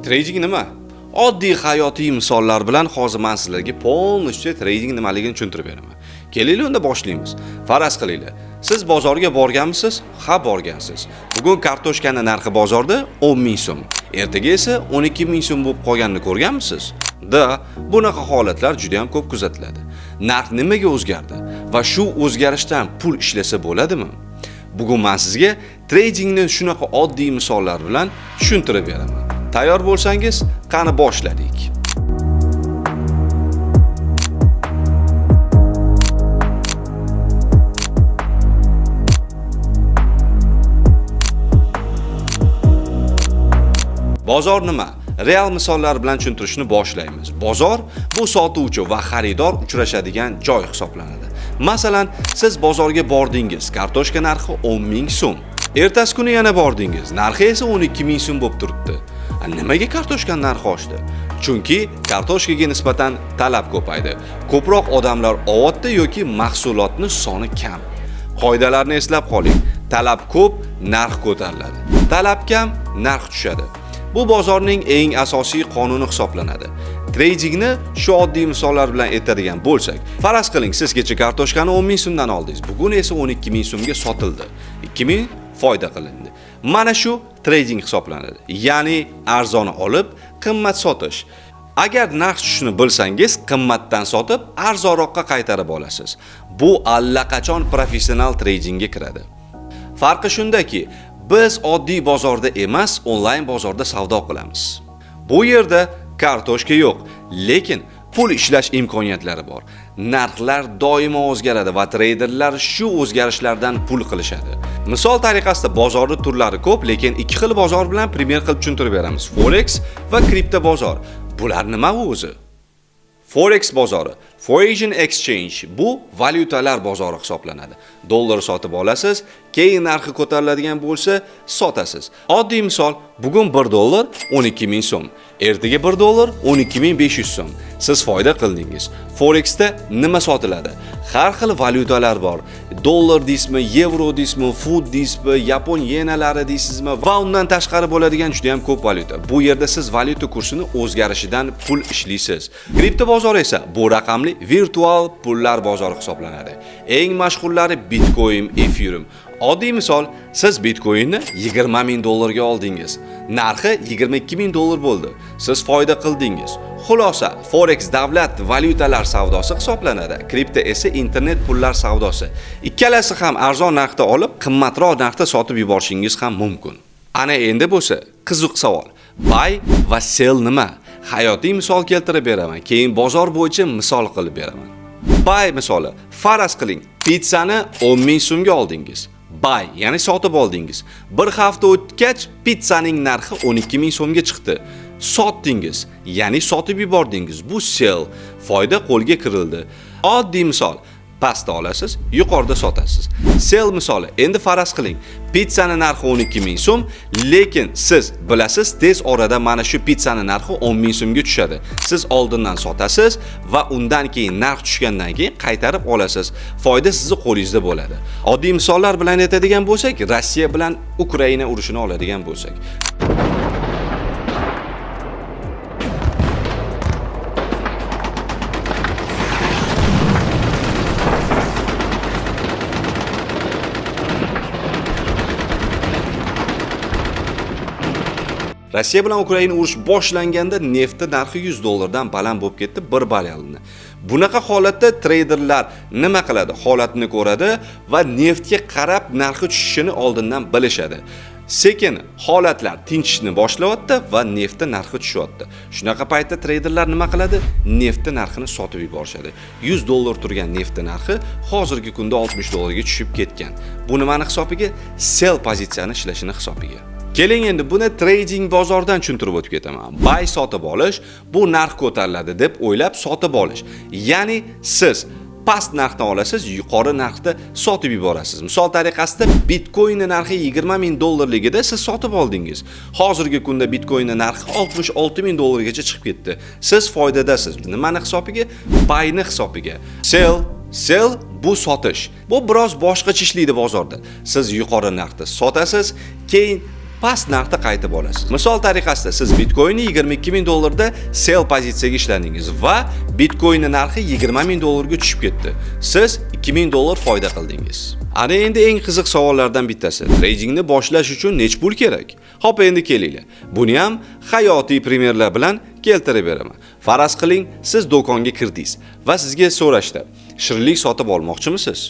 Trading nima? Oddiy hayotiy misollar bilan hozir men sizlarga polnichcha trading nimaligini tushuntirib beraman. Keling, unda boshlaymiz. Faraz qilinglar. Siz bozorga borganmisiz? Ha, borgansiz. Bugun kartoshkaning narxi bozorda 10 ming so'm. Ertaga esa 12 ming so'm bo'lib qolganini ko'rganmisiz? Da, bunaqa holatlar juda ham ko'p kuzatiladi. Narx nimaga o'zgardi va shu o'zgarishdan pul ishlasa bo'ladimi? Bugun men sizga tradingni shunaqa oddiy misollar bilan tushuntirib beraman. Tayyor bo'lsangiz, qani boshladik. Bozor nima? Real misollar bilan tushuntirishni boshlaymiz. Bozor bu sotuvchi va xaridor uchrashadigan joy hisoblanadi. Masalan, siz bozorga bordingiz, kartoshka narxi 10 ming so'm. Ertasi kuni yana bordingiz, narxi esa 12 ming so'm bo'lib turibdi. Nimaga kartoshka narxi oshdi? Chunki kartoshkaga nisbatan talab ko'paydi. Ko'proq odamlar ovatda yoki mahsulotning soni kam. Qoidalarni eslab qoling. Talab ko'p, narx ko'tariladi. Talab kam, narx tushadi. Bu bozorning eng asosiy qonuni hisoblanadi. Tradingni shu oddiy misollar bilan aytadigan bo'lsak, faraz qiling, siz kecha kartoshkani 10 ming so'mdan oldingiz. Bugun esa 12 ming so'mga sotildi. 2 ming foyda qilindi. Mana shu trading hisoblanadi. Ya'ni arzon olib, qimmat sotish. Agar narx tushishini bilsangiz, qimmatdan sotib, arzonroqqa qaytarib olasiz. Bu allaqachon professional tradingga kiradi. Farqi shundaki, biz oddiy bozorda emas, onlayn bozorda savdo qilamiz. Bu yerda kartoshka yo'q, lekin pul ishlash imkoniyatlari bor. Narxlar doimo o'zgaradi va treyderlar shu o'zgarishlardan pul qilishadi. Misol tariqasida bozorning turlari ko'p, lekin ikki xil bozor bilan primer qilib tushuntirib beramiz. Forex va kripto bozor. Bular nima o'zi? Forex bozori, Foreign Exchange, bu valyutalar bozori hisoblanadi. Dollar sotib olasiz, keyin narxi ko'tariladigan bo'lsa, sotasiz. Oddiy misol, bugun 1 dollar 12 ming so'm, ertaga 1 dollar 12 ming 500 so'm. Siz foyda qildingiz. Forexda nima sotiladi? Har xil valyutalar bor. Dollar deysizmi, yevro deysizmi, fut deysizmi, yapon yenalari deysizmi va undan tashqari bo'ladigan juda ham ko'p valyuta. Bu yerda siz valyuta kursini o'zgarishidan pul ishlaysiz. Kripto bozor esa bu raqamli virtual pullar bozori hisoblanadi. Eng mashhurlari Bitcoin, Ethereum. Oddiy misol, siz Bitcoinni 20 ming dollarga oldingiz. Narxi 22 ming dollar bo'ldi. Siz foyda qildingiz. Xulosa, Forex davlat valyutalar savdosi hisoblanadi. Kripto esa internet pullar savdosi. Ikkalasi ham arzon narxda olib, qimmatroq narxda sotib yuborishingiz ham mumkin. Ana endi bo'lsa, qiziq savol. Buy va sell nima? Hayotiy misol keltirib beraman, keyin bozor bo'yicha misol qilib beraman. Buy misoli, faraz qiling, pizzani 10 ming so'mga oldingiz. Buy, ya'ni sotib oldingiz. Bir hafta o'tgach pizzaning narxi 12 ming so'mga chiqdi. Sotdingiz, ya'ni sotib yubordingiz. Bu sell, foyda qo'lga kirildi. Oddiy misol, pastda olasiz, yuqorida sotasiz. Sell misoli, endi faraz qiling, pizzaning narxi 12 ming so'm, lekin siz bilasiz, tez orada mana shu pizzaning narxi 10 ming so'mga tushadi. Siz oldindan sotasiz va undan keyin narx tushgandan keyin qaytarib olasiz. Foyda sizning qo'lingizda bo'ladi. Oddiy misollar bilan aytadigan bo'lsak, Rossiya bilan Ukraina urushini oladigan bo'lsak, Rossiya bilan Ukraina urush boshlanganda neftning narxi 100 dollardan baland bo'lib ketdi bir baryalni. Bunaqa holatda treyderlar nima qiladi? Holatni ko'radi va neftga qarab narxi tushishini oldindan bilishadi. Sekin holatlar tinchishni boshlayapti va neftning narxi tushyapti. Shunaqa paytda treyderlar nima qiladi? Neftning narxini sotib yuborishadi. 100 dollar turgan neftning narxi hozirgi kunda 60 dollarga tushib ketgan. Bu nimani hisobiga? Sell pozitsiyani ishlashini hisobiga. Keling endi buni trading bozordan tushuntirib o'tib ketaman. Buy sotib olish, bu narx ko'tariladi deb o'ylab sotib olish. Ya'ni siz past narxdan olasiz, yuqori narxda sotib yuborasiz. Misol tariqasida Bitcoinning narxi 20 ming dollarligida siz sotib oldingiz. Hozirgi kunda Bitcoinning narxi 66 ming dollargacha chiqib ketdi. Siz foydadasiz. Nimani hisobiga? Buy'ni hisobiga. Sell bu sotish. Bu biroz boshqacha ishlaydi bozorda. Siz yuqori narxda sotasiz, keyin past narxda qaytib olasiz. Misol tariqasida siz Bitcoinni 22 ming dollarda sell pozitsiyaga ishladingiz va Bitcoinning narxi 20 ming dollarga tushib ketdi. Siz 2 ming dollar foyda qildingiz. Ana endi eng qiziq savollardan bittasi. Tradingni boshlash uchun nech pul kerak? Hop endi kelinglar. Buni ham hayotiy primerlar bilan keltirib beraman. Faraz qiling, siz do'konga kirdingiz va sizga so'rashdi: "Shirinlik sotib olmoqchimisiz?"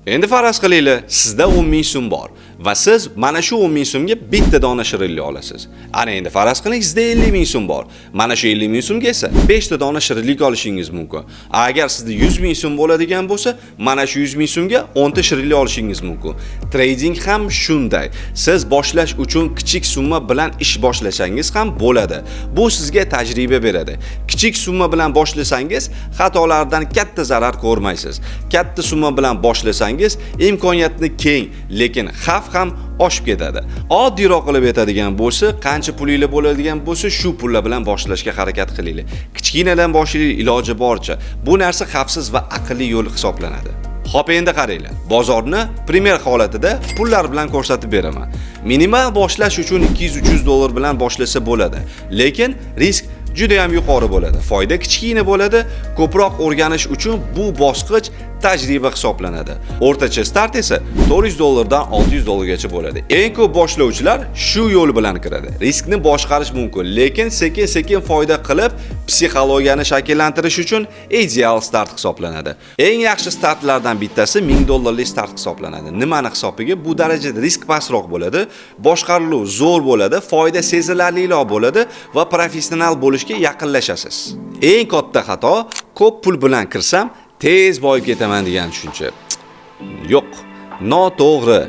Endi faraz qilinglar, sizda 10 ming so'm bor va siz mana shu 10 ming so'mga bitta dona shirinlik olasiz. Ana endi faraz qiling, sizda 50 ming so'm bor. Mana shu 50 ming so'mga esa 5 ta dona shirinlik olishingiz mumkin. Agar sizda 100 ming so'm bo'ladigan bo'lsa, mana shu 100 ming so'mga 10 ta shirinlik olishingiz mumkin. Trading ham shunday. Siz boshlash uchun kichik summa bilan ish boshlasangiz ham bo'ladi. Bu sizga tajriba beradi. Kichik summa bilan boshlasangiz, xatolardan katta zarar ko'rmaysiz. Katta summa bilan boshlasangiz imkoniyatni keng, lekin xavf ham oshib ketadi. Oddiyroq qilib aytadigan bo'lsa, qancha pulingiz bo'ladigan bo'lsa, shu pullar bilan boshlashga harakat qilinglar. Kichkinadan boshlaylik iloji boricha. Bu narsa xavfsiz va aqlli yo'l hisoblanadi. Xo'p, endi qaranglar. Bozorni primer holatida pullar bilan ko'rsatib beraman. Minimal boshlash uchun 200-300 dollar bilan boshlasa bo'ladi, lekin risk juda ham yuqori bo'ladi. Foyda kichkina bo'ladi. Ko'proq o'rganish uchun bu bosqich tajriba hisoblanadi. O'rtacha start esa 400 dollardan 600 dollargacha bo'ladi. Eng ko'p boshlovchilar shu yo'l bilan kiradi. Riskni boshqarish mumkin, lekin sekin-sekin foyda qilib, psixologiyani shakllantirish uchun ideal start hisoblanadi. Eng yaxshi startlardan bittasi 1000 dollarlik start hisoblanadi. Nimani hisobiga? Bu darajada risk pastroq bo'ladi, boshqaruv zo'r bo'ladi, foyda sezilarliroq bo'ladi va professional bo'lishga yaqinlashasiz. Eng katta xato ko'p pul bilan kirsam tez boyib ketaman degan tushuncha. Yo'q, noto'g'ri.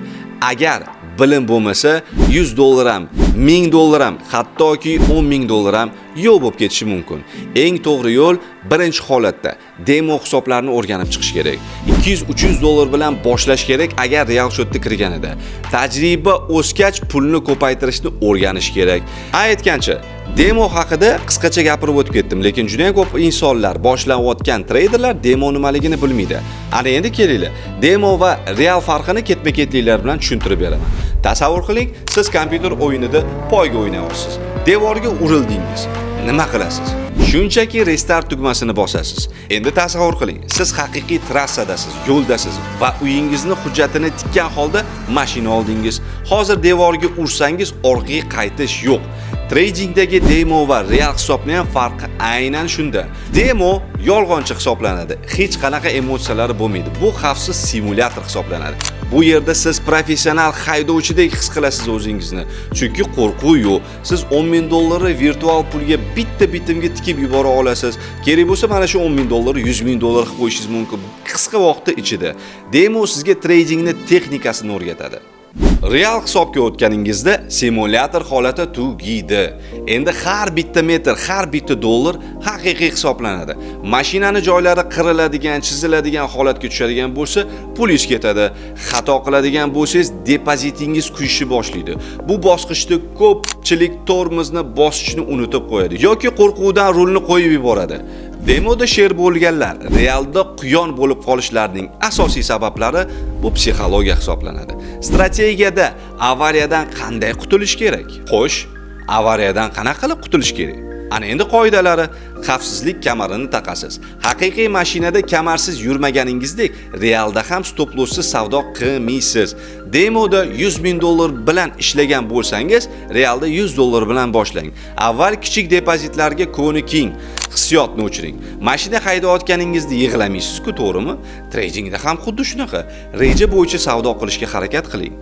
Agar bilim bo'lmasa 100 dollar ham, 1000 dollar ham, hattoki 10 ming dollar ham yo'q bo'lib ketishi mumkin. Eng to'g'ri yo'l birinchi holatda demo hisoblarni o'rganib chiqish kerak. 200-300 dollar bilan boshlash kerak agar real shotda kirganida. Tajriba o'sgach pulni ko'paytirishni o'rganish kerak. Aytgancha, demo haqida qisqacha gapirib o'tib ketdim, lekin juda ko'p insonlar, boshlanayotgan treyderlar demo nimaligini bilmaydi. Ana endi kelinglar, demo va real farqini ketma-ketliklar bilan tushuntirib beraman. Tasavvur qiling, siz kompyuter o'yinida poyga o'ynayapsiz. Devorga urildingiz. Nima qilasiz? Shunchaki restart tugmasini bosasiz. Endi tasavvur qiling, siz haqiqiy trassadasiz, yo'ldasiz va uyingizni hujjatini tikkan holda mashina oldingiz. Hozir devorga ursangiz orqaga qaytish yo'q. Tradingdagi demo va real hisobning farqi aynan shunda. Demo yolg'onchi hisoblanadi. Hech qanaqa emotsiyalari bo'lmaydi. Bu xavfsiz simulyator hisoblanadi. Bu yerda siz professional haydovchidek his qilasiz o'zingizni. Chunki qo'rquv yo'q. Siz 10 ming dollarni virtual pulga bitta bitimga tikib yubora olasiz. Kerak bo'lsa mana shu 10 ming dollarni 100 ming dollar qilib qo'yishingiz mumkin qisqa vaqtda ichida. Demo sizga tradingni texnikasini o'rgatadi. Real hisobga o'tganingizda simulyator holati tugaydi. Endi har bitta metr, har bitta dollar haqiqiy hisoblanadi. Mashinani joylari qiriladigan, chiziladigan holatga tushadigan bo'lsa, pulingiz ketadi. Xato qiladigan bo'lsangiz, depozitingiz kuyishni boshlaydi. Bu bosqichda ko'pchilik tormozni bosishni unutib qo'yadi yoki qo'rquvdan rulni qo'yib yuboradi. Demoda sher bo'lganlar realda quyon bo'lib qolishlarining asosiy sabablari bu psixologiya hisoblanadi. Strategiyada avariyadan qanday qutulish kerak? Xo'sh, avariyadan qanaqa qilib qutulish kerak? Ana endi qoidalari: xavfsizlik kamarini taqasiz. Haqiqiy mashinada kamarsiz yurmaganingizdek, realda ham stop losssiz savdo qilmaysiz. Demoda 100 ming dollar bilan ishlagan bo'lsangiz, realda 100 dollar bilan boshlang. Avval kichik depozitlarga ko'niking, hissiyotni o'chiring. Mashina haydayotganingizda yig'lamaysiz-ku, to'g'rimi? Tradingda ham xuddi shunaqa. Reja bo'yicha savdo qilishga harakat qiling.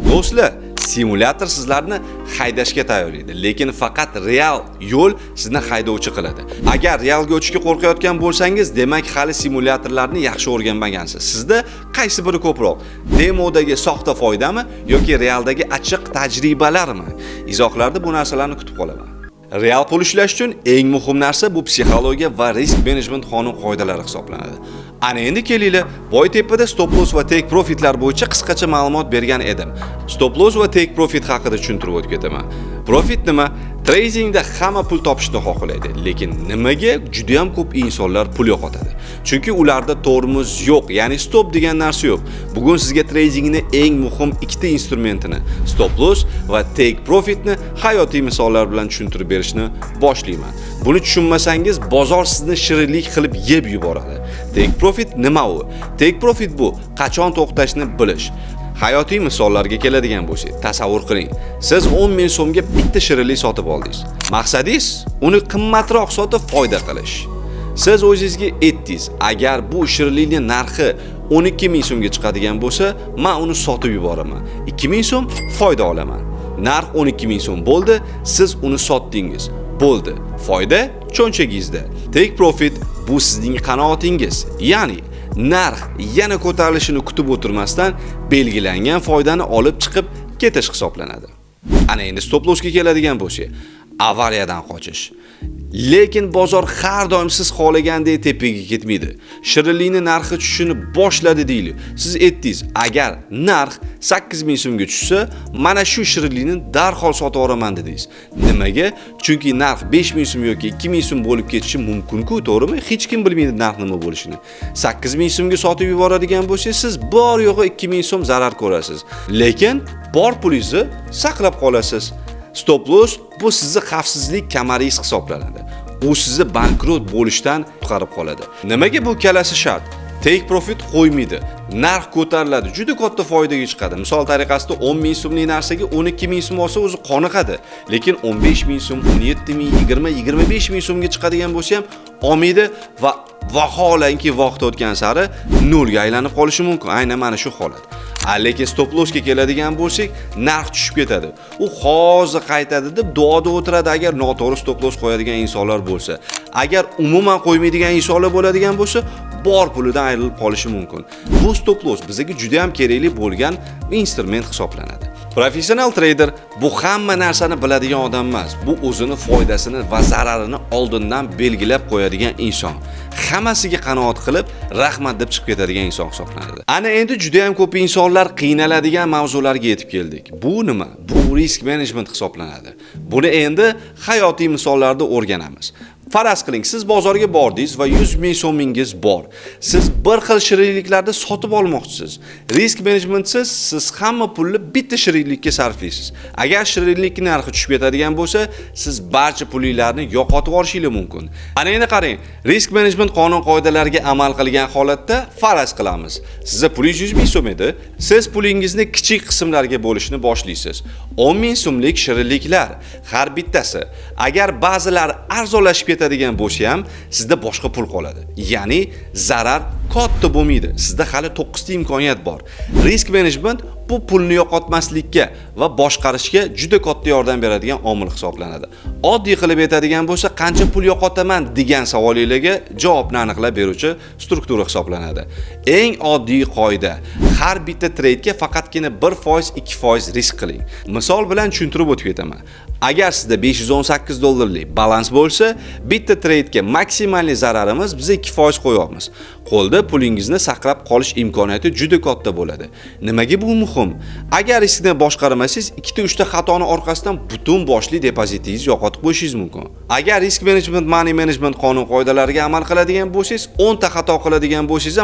Do'stlar, simulyator sizlarni haydashga tayyorlaydi, lekin faqat real yo'l sizni haydovchi qiladi. Agar realga o'tishga qo'rqayotgan bo'lsangiz, demak hali simulyatorlarni yaxshi o'rganmagansiz. Sizda qaysi biri ko'proq? Demodagi soxta foydami yoki realdagi achchiq tajribalarmi? Izohlarda bu narsalarni kutib qolaman. Real pul ishlash uchun eng muhim narsa bu psixologiya va risk menejment qonun-qoidalari hisoblanadi. Ana endi kelinglar, Boytepada stop loss va take profitlar bo'yicha qisqacha ma'lumot bergan edim. Stop loss va take profit haqida tushuntirib o'tib ketaman. Profit nima? Tradingda hamma pul topishni xohlaydi, lekin nimaga juda ham ko'p insonlar pul yo'qotadi? Chunki ularda tormoz yo'q, ya'ni stop degan narsa yo'q. Bugun sizga tradingning eng muhim ikkita instrumentini, stop loss va take profitni hayotiy misollar bilan tushuntirib berishni boshlayman. Buni tushunmasangiz, bozor sizni shirinlik qilib yeb yuboradi. Take profit nima u? Take profit bu qachon to'xtashni bilish. Hayotiy misollarga keladigan bo'lsak, tasavvur qiling. Siz 10 ming so'mga bitta shirinlik sotib oldingiz. Maqsadingiz uni qimmatroq sotib foyda qilish. Siz o'zingizga aytdingiz, agar bu shirinlikning narxi 12 ming so'mga chiqadigan bo'lsa, men uni sotib yuboraman. 2 ming so'm foyda olaman. Narx 12 ming so'm bo'ldi, siz uni sotdingiz. Bo'ldi. Foyda cho'nchagingizda. Take profit bu sizning qanoatingiz. Ya'ni narx yana ko'tarilishini kutib o'tirmasdan belgilangan foydani olib chiqib ketish hisoblanadi. Ana endi stop lossga keladigan bo'lsak, avariyadan qochish. Lekin bozor har doim siz xohlagandek tepaga ketmaydi. Shirinlikning narxi tushishni boshladi deylik. Siz aytdingiz, agar narx 8 ming so'mga tushsa, mana shu shirinlikni darhol sotib olaman dedingiz. Nimaga? Chunki narx 5 ming so'm yoki 2 ming so'm bo'lib ketishi mumkin-ku, to'g'rimi? Hech kim bilmaydi narx nima bo'lishini. 8 ming so'mga sotib yuboradigan bo'lsangiz, siz bor yo'g'i 2 ming so'm zarar ko'rasiz. Lekin bor pulingizni saqlab qolasiz. Stop loss bu sizni xavfsizlik kamaringiz hisoblanadi. U sizni bankrot bo'lishdan qutqarib qoladi. Nimaga bu kalasi shart? Take profit qo'ymaydi. Narx ko'tariladi, juda katta foydaga chiqadi. Misol tariqasida 10 ming so'mlik narsaga 12 ming so'm olsa o'zi qoniqadi. Lekin 15 ming so'm, 17 ming, 20, 25 ming so'mga chiqadigan bo'lsa ham olmaydi va vaholanki vaqt o'tgan sari nolga aylanib qolishi mumkin. Aynan mana shu holat. Lekin stop lossga keladigan bo'lsak, narx tushib ketadi. U hozir qaytadi deb duoda o'tiradi agar noto'g'ri stop loss qo'yadigan insonlar bo'lsa. Agar umuman qo'ymaydigan insonlar bo'ladigan bo'lsa, bor pulidan ayrilib qolishi mumkin. Bu stop loss bizga juda ham kerakli bo'lgan instrument hisoblanadi. Professional trader bu hamma narsani biladigan odam emas. Bu o'zini foydasini va zararini oldindan belgilab qo'yadigan inson. Hammasiga qanoat qilib, rahmat deb chiqib ketadigan inson hisoblanadi. Ana endi juda ham ko'p insonlar qiynaladigan mavzularga yetib keldik. Bu nima? Bu risk management hisoblanadi. Buni endi hayotiy misollarda o'rganamiz. Faraz qiling, siz bozorga bordingiz va 100 ming so'mingiz bor. Siz bir xil shirinliklarni sotib olmoqchisiz. Risk managementsiz siz hamma pulni bitta shirinlikka sarflaysiz. Agar shirinlik narxi tushib ketadigan bo'lsa, siz barcha pulinglarni yo'qotib yuborishingiz mumkin. Ana endi qarang, risk management qonun qoidalariga amal qilgan holatda faraz qilamiz. Sizga pulingiz 100 ming so'm edi. Siz pulingizni kichik qismlarga bo'lishni boshlaysiz. 10 ming so'mlik shirinliklar har bittasi. Agar ba'zilari arzonlashib ketadigan bo'lsa ham, sizda boshqa pul qoladi. Ya'ni zarar katta bo'lmaydi. Sizda hali 9 ta imkoniyat bor. Risk management bu pulni yo'qotmaslikka va boshqarishga juda katta yordam beradigan omil hisoblanadi. Oddiy qilib aytadigan bo'lsa, qancha pul yo'qotaman degan savolingizga javobni aniqlab beruvchi struktura hisoblanadi. Eng oddiy qoida: har bitta treytga faqatgina 1%, 2% risk qiling. Misol bilan tushuntirib o'tib ketaman. Agar sizda 518 dollarlik balans bo'lsa, bitta treytga maksimal zararimiz biz 2% qo'yamiz. Qo'lda pulingizni saqlab qolish imkoniyati juda katta bo'ladi. Nimaga bu muhim? Agar riskni boshqarmasangiz, 2-3 ta xatoni orqasidan butun boshli depozitingizni yo'qotib qo'yishingiz mumkin. Agar risk management, money management qonun qoidalariga amal qiladigan bo'lsangiz, 10 ta xato qiladigan bo'lsangiz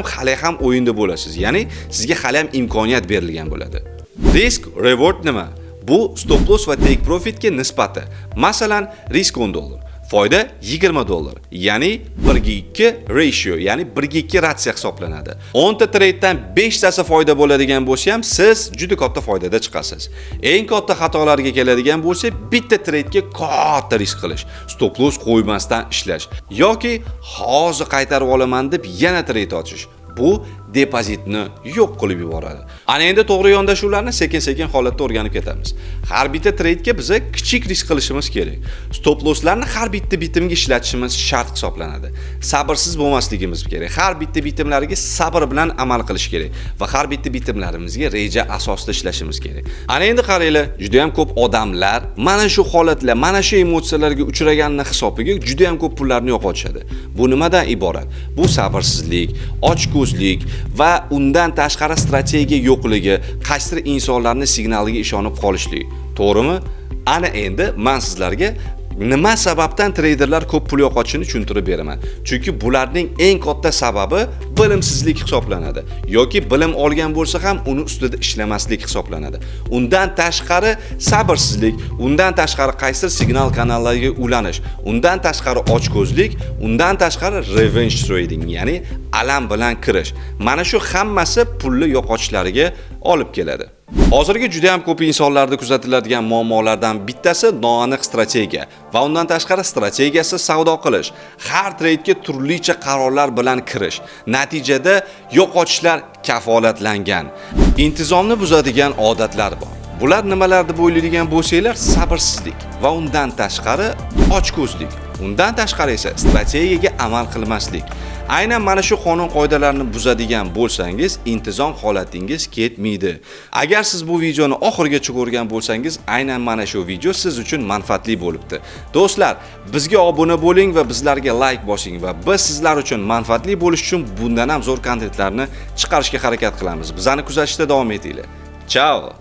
ham o'yinda bo'lasiz. Ya'ni sizga hali ham imkoniyat berilgan bo'ladi. Risk reward nima? Bu stop loss va take profitga nisbati. Masalan, risk $10, foyda $20. Ya'ni 1:2 ratio, ya'ni 1:2 ratsiya hisoblanadi. 10 ta tradedan 5 tasi foyda bo'ladigan bo'lsa ham, siz juda katta foydada chiqasiz. Eng katta xatolarga keladigan bo'lsa, bitta tradega katta risk qilish, stop loss qo'ymasdan ishlash yoki hozir qaytarib olaman deb yana trade ochish. Bu depozitni yo'q qilib yuboradi. Ana endi to'g'ri yondashuvlarni sekin-sekin holatda o'rganib ketamiz. Har bitta trade'ga biz kichik risk qilishimiz kerak. Stop losslarni har bitta bitimga ishlatishimiz shart hisoblanadi. Sabrsiz bo'lmasligimiz kerak. Har bitta bitimlarga sabr bilan amal qilish kerak va har bitta bitimlarimizga reja asosida ishlashimiz kerak. Ana endi qaranglar, juda ham ko'p odamlar mana shu holatlar, mana shu emotsiyalarga uchraganini hisobiga juda ham ko'p pullarni yo'qotishadi. Bu nimadan iborat? Bu sabrsizlik, ochko'zlik va undan tashqari strategiya yo'qligi, qaysidir insonlarning signaliga ishonib qolishlik. To'g'rimi? Ana endi men sizlarga nima sababdan treyderlar ko'p pul yo'qotishini tushuntirib beraman. Chunki bularning eng katta sababi bilimsizlik hisoblanadi yoki bilim olgan bo'lsa ham uni ustida ishlamaslik hisoblanadi. Undan tashqari sabrsizlik, undan tashqari qaysi signal kanallariga ulanish, undan tashqari ochko'zlik, undan tashqari revenge trading, ya'ni alam bilan kirish. Mana shu hammasi pulni yo'qotishlariga olib keladi. Hozirgi juda ham ko'p insonlarda kuzatiladigan muammolardan bittasi noaniq strategiya va undan tashqari strategiyasiz savdo qilish, har treydga turlicha qarorlar bilan kirish. Natijada yo'qotishlar kafolatlangan. Intizomni buzadigan odatlar bor. Bular nimalar deb o'ylaydigan bo'lsanglar, sabrsizlik va undan tashqari ochko'zlik. Undan tashqari esa strategiyaga amal qilmaslik. Aynan mana shu qonun qoidalarni buzadigan bo'lsangiz, intizom holatingiz ketmaydi. Agar siz bu videoni oxirigacha ko'rgan bo'lsangiz, aynan mana shu video siz uchun manfaatli bo'libdi. Do'stlar, bizga obuna bo'ling va bizlarga like bosing va biz sizlar uchun manfaatli bo'lish uchun bundan ham zo'r kontentlarni chiqarishga harakat qilamiz. Bizani kuzatishda davom etinglar. Ciao.